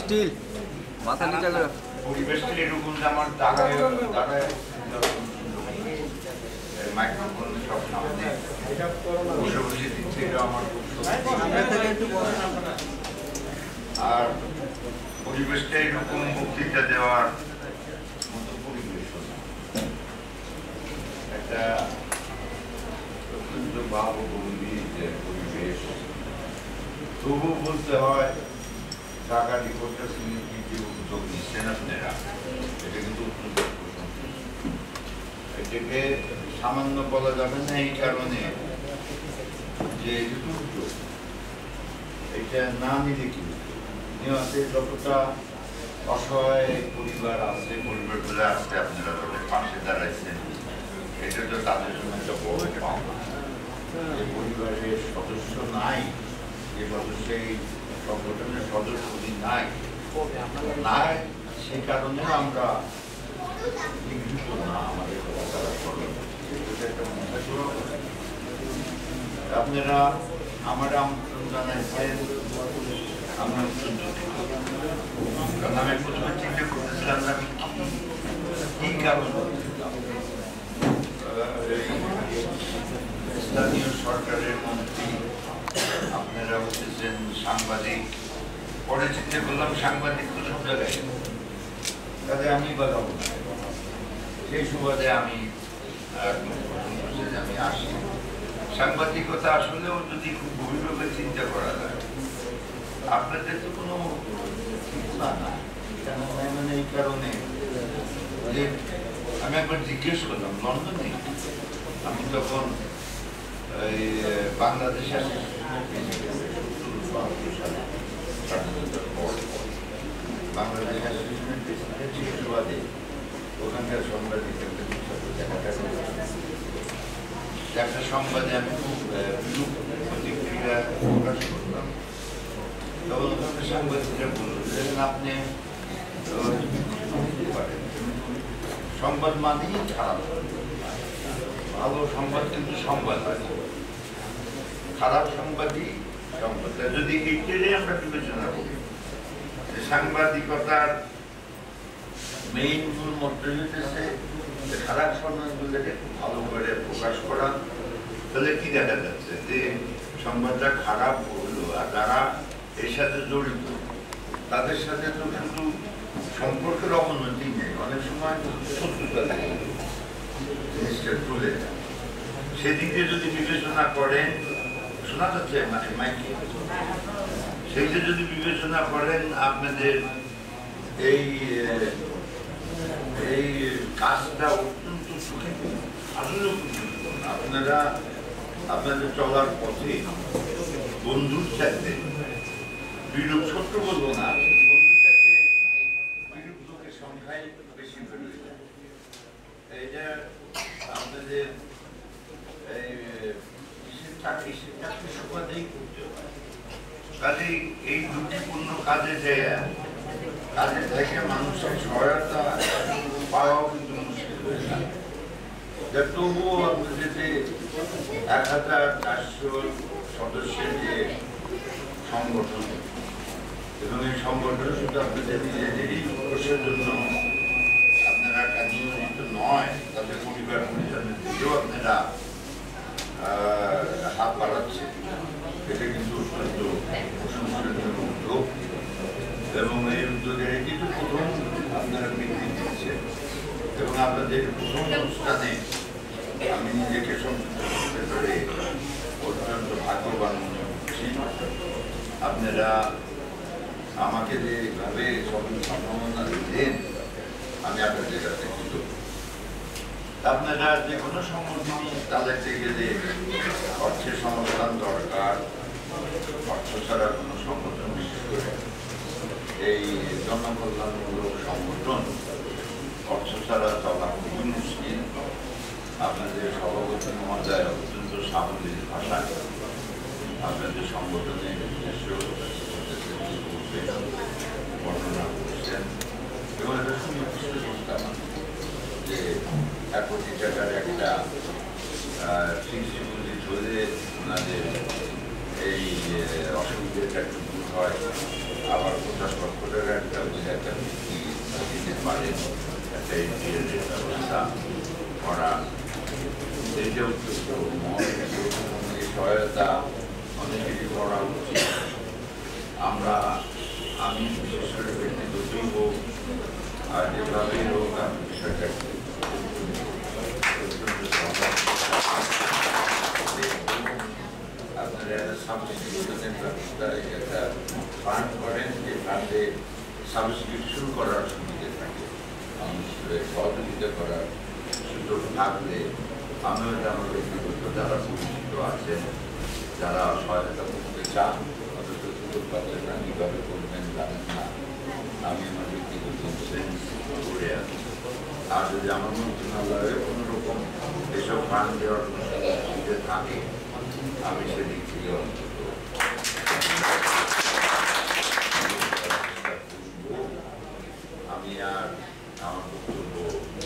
Still মাথা নিচে করে পরিবেশটা এরকম যে আমার দাঁড়ায় মাইক্রোফোন সব সামনে বসে বসে দিচ্ছে, এটা আমার আর পরিবেশটা এরকম বক্তৃতা দেওয়ার মতো পরিবেশ একটা অত্যন্ত ভাবগম্ভীর পরিবেশ। তবু বলতে হয় ঢাকা রিপোর্টার সমিতি যে উদ্যোগ নিচ্ছেন আপনারা, এটা কিন্তু অত্যন্ত এটাকে সামান্য বলা যাবে না, এই কারণে যে উদ্যোগ এটা না নিলে কি নিহতে যতটা অসহায় পরিবার আছে, পরিবারগুলো আছে, আপনারা তাদের পাশে দাঁড়াইছেন, এটা তো তাদের জন্য একটা বড় পাওনা। এই পরিবারের সদস্য নাই, যে সদস্য এই সংগঠনের সদস্য নাই নাই সে কারণে আমরা নিগৃহীত না, আমাদের তারা করেন। আপনারা আমার আমন্ত্রণ জানাইছেন, আমরা কারণ আমি প্রথমে চিন্তা করতেছিলাম না কি কারণ স্থানীয় সরকারের মন্ত্রী, আপনারা হচ্ছেন সাংবাদিক, পরে চিন্তা করলাম সাংবাদিক তো সব জায়গায়, তাহলে আমি বাজাবো না, সেই সুবাদে আমি আসি। সাংবাদিকতা আসলেও যদি খুব গভীরভাবে চিন্তা করা যায়, আপনাদের তো কোনো না, মানে এই কারণে যে আমি একবার জিজ্ঞেস করলাম লন্ডনে, আমি তখন বাংলাদেশে বাংলাদেশ সুবাদে ওখানকার সাংবাদিকদের একটা সংবাদে আমি খুব প্রতিক্রিয়া প্রকাশ করলাম। তখন ওখানে সাংবাদিকরা বললেন আপনি সংবাদ মানেই খারাপ, ভালো সংবাদ কিন্তু সংবাদ হয়, খারাপ সংবাদই সংবাদ। যদি এইটাই আমরা বিবেচনা করি যে সাংবাদিকতার মেইন মূল মন্ত্র হইতেছে খারাপ সংবাদগুলোকে ভালো করে প্রকাশ করা, তাহলে কি দেখা যাচ্ছে যে সংবাদটা খারাপ হলো, আর যারা এর সাথে জড়িত তাদের সাথে তো শুধু সম্পর্কের অবনতি নেই, অনেক সময় শত্রুতা থাকে, জিনিসটা তুলে যায়। সেদিকে যদি বিবেচনা করেন, শোনা যাচ্ছে মানে মাইকে, সেইটা যদি বিবেচনা করেন আপনাদের এই এই কাজটা অত্যন্ত সুখীপূর্ণ। আসলে আপনারা আপনাদের চলার পথে বন্ধুর সাথে বিরূপ, ছোট্ট বলবো না, বন্ধুর সাথে বিরূপ লোকের সংখ্যাই বেশি বেড়ে যায়। এইটা আপনাদের চাকরি সুবাদেই করতে হয়। কাজেই এই ঝুঁকিপূর্ণ কাজে যায়, কাজে থেকে মানুষের সহায়তা পাওয়াও কিন্তু মুশকিল হয়ে যায়। তবুও আপনাদের যে 1400 সদস্যের যে সংগঠন, এবং এই সংগঠন শুধু আপনাদের নিজেদেরই উৎকর্ষের জন্য আপনারা নিয়োজিত নয়, তাদের পরিবার পরিজনের দিকেও আপনারা হাত বাড়াচ্ছে, এটা কিন্তু অত্যন্ত প্রশংসনীয় উদ্যোগ। এবং এই উদ্যোগের এটি তো প্রথম আপনারা বৃদ্ধি দিচ্ছেন, এবং আপনাদের প্রথম অনুষ্ঠানে আমি নিজেকে সংযুক্ত করতে পেরে অত্যন্ত ভাগ্যবান মনে করছি। আপনারা আমাকে যেভাবে সকল সম্ভাবনা দিলেন, আমি আপনাদের কাছে কৃতজ্ঞ। আপনারা যে কোনো সংগঠনই চালাতে গেলে অর্থের সংস্থান দরকার, অর্থ ছাড়া কোনো সংগঠন, বিশেষ করে এই জনকল্যাণমূলক সংগঠন, অর্থ ছাড়া চলা খুবই মুশকিল। আপনাদের সভাপতি মহোদয় অত্যন্ত সাবলীল ভাষায় আপনাদের সংগঠনের উদ্দেশ্য বর্ণনা করছেন, এবং এটা সুনির্দিষ্ট সংখ্যা যে 1 কোটি টাকার একটা ফিক্সড ডিপোজিট হলে ওনাদের এই অসুবিধাটা একটু দূর হয়, আবার 50 লক্ষ টাকা একটা দিতে পারে, একটা ইন্টারনেট ব্যবস্থা করা, এইটা উদ্দেশ্য সহায়তা অনেকেরই করা উচিত। আমি বিশেষ করে ব্যক্তিগতই হোক আর যেভাবেই হোক আমি বিষয়টা আপনারা সাবস্টিটিউশনের ব্যবস্থা একটা ফান্ড করেন, যে ফান্ডে সাবস্টিটিউশন করার সুবিধা থাকে, মানুষের সহযোগিতা করার সুযোগ থাকলে আমিও আমার ব্যক্তিগত যারা পরিচিত আছেন, যারা সহায়তা করতে চান, অথচ সুযোগ পাবেন না, কীভাবে করবেন জানেন না, আমি আমার ব্যক্তিগত সেন্স করে আছি। আর যদি আমার মন্ত্রণালয়ে কোনোরকম এসব ফান্ড দেওয়ার কোনো সুবিধা থাকে, আমি সেদিক থেকে অন্তত আমি আর আমার বক্তব্য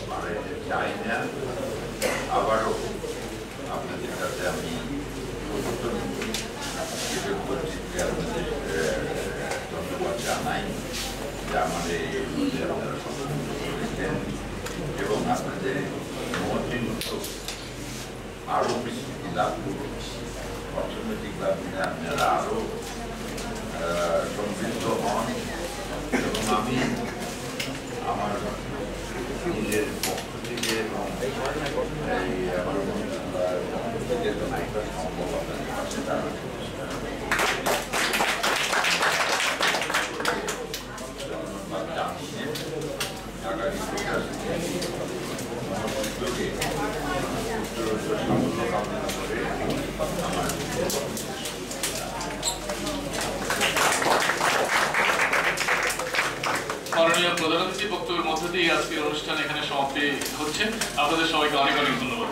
বাড়াইতে চাই না। আবারও আপনাদের কাছে আমি আপনাদের ধন্যবাদ জানাই যে আমাদের আপনারা পছন্দ করেছেন এবং আপনাদের মহৎ আরও বিস্তৃতি লাভ করুন, অর্থনৈতিকভাবে আপনারা আরও সমৃদ্ধ হন। এবং আমি আমার নিজের পক্ষ থেকে এবং আমার পক্ষ থেকে একটা সম্ভব আপনাদের কাছে দাঁড়াতে ধন্যবাদ জানিয়ে আগামী উদ্যোগে সাফল্য কামনা করে আমার মাননীয় প্রধানমন্ত্রী বক্তব্যের মধ্য দিয়ে আজকের অনুষ্ঠান এখানে সমাপ্তি হচ্ছে। আপনাদের সবাইকে অনেক অনেক ধন্যবাদ।